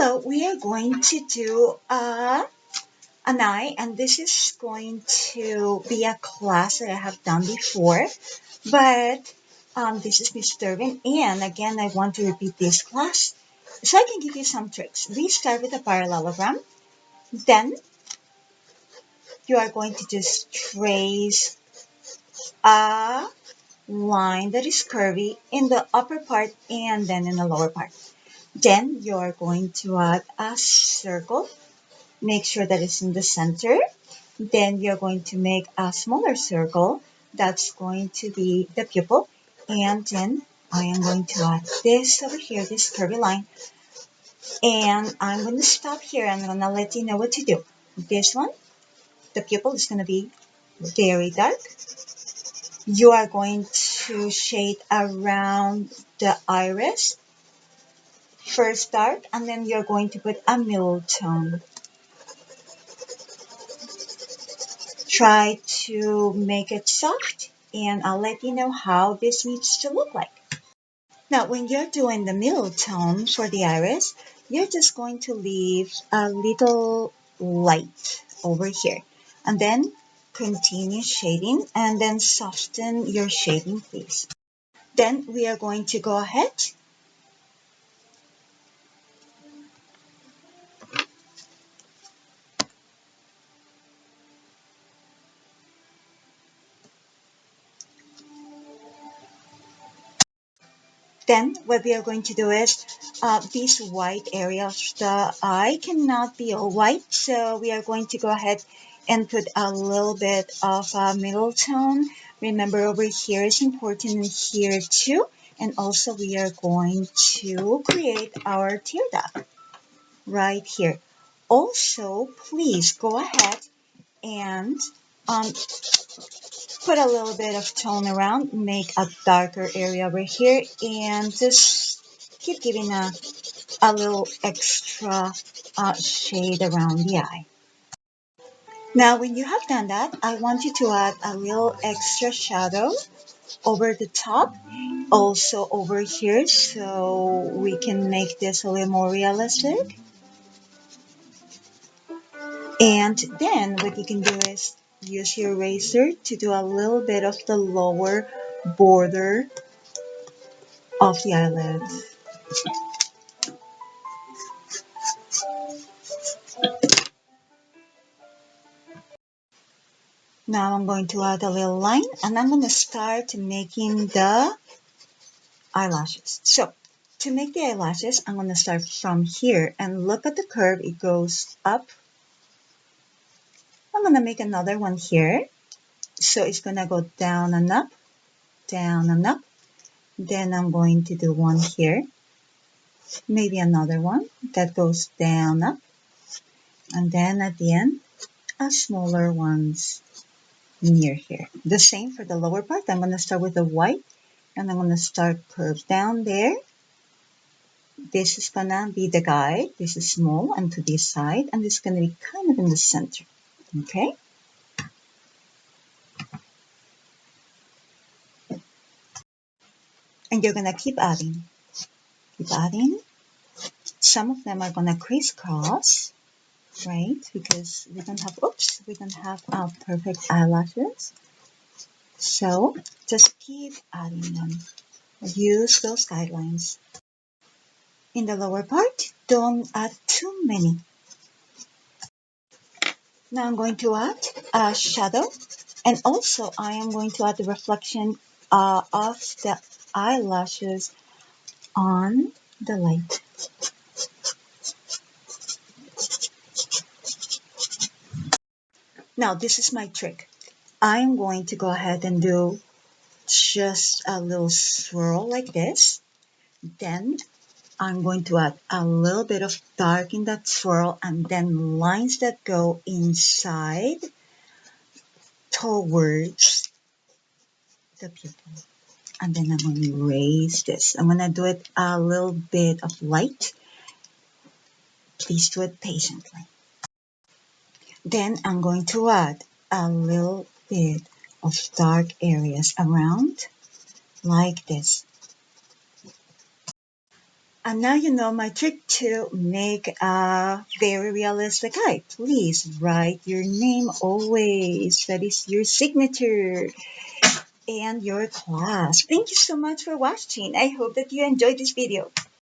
Hello, we are going to do an eye, and this is going to be a class that I have done before, but this is Miss Thurbon, and again, I want to repeat this class so I can give you some tricks. We start with a parallelogram, then you are going to just trace a line that is curvy in the upper part and then in the lower part. Then you are going to add a circle. Make sure that it's in the center. Then you're going to make a smaller circle. That's going to be the pupil. And then I am going to add this over here, this curvy line. And I'm going to stop here. I'm going to let you know what to do. This one, the pupil is going to be very dark. You are going to shade around the iris. First dark, and then you're going to put a middle tone. Try to make it soft, and I'll let you know how this needs to look like. Now, when you're doing the middle tone for the iris, you're just going to leave a little light over here, and then continue shading, and then soften your shading, please. Then we are going to go ahead Then what we are going to do is this white area of the eye cannot be all white, so we are going to go ahead and put a little bit of a middle tone. Remember, over here is important, and here too. And also we are going to create our tear duct right here. Also, please go ahead and um, put a little bit of tone around, make a darker area over here, and just keep giving a little extra shade around the eye. Now, when you have done that, I want you to add a little extra shadow over the top, also over here, so we can make this a little more realistic. And then what you can do is use your eraser to do a little bit of the lower border of the eyelid. Now I'm going to add a little line, and I'm going to start making the eyelashes. So to make the eyelashes, I'm going to start from here, and look at the curve. It goes up. I'm going to make another one here. So it's going to go down and up, down and up. Then I'm going to do one here, maybe another one that goes down, up, and then at the end, a smaller ones near here. The same for the lower part. I'm going to start with the white, and I'm going to start curve down there. This is going to be the guide. This is small and to this side, and this is going to be kind of in the center. Okay? And you're going to keep adding. Keep adding. Some of them are going to crisscross, right? Because we don't have perfect eyelashes. So just keep adding them. Use those guidelines. In the lower part, don't add too many. Now I'm going to add a shadow, and also I am going to add the reflection of the eyelashes on the light. Now this is my trick. I'm going to go ahead and do just a little swirl like this. Then I'm going to add a little bit of dark in that swirl, and then lines that go inside towards the pupil. And then I'm going to erase this. I'm going to do it a little bit of light. Please do it patiently. Then I'm going to add a little bit of dark areas around like this. And now you know my trick to make a very realistic eye. Please write your name always. That is your signature and your class. Thank you so much for watching. I hope that you enjoyed this video.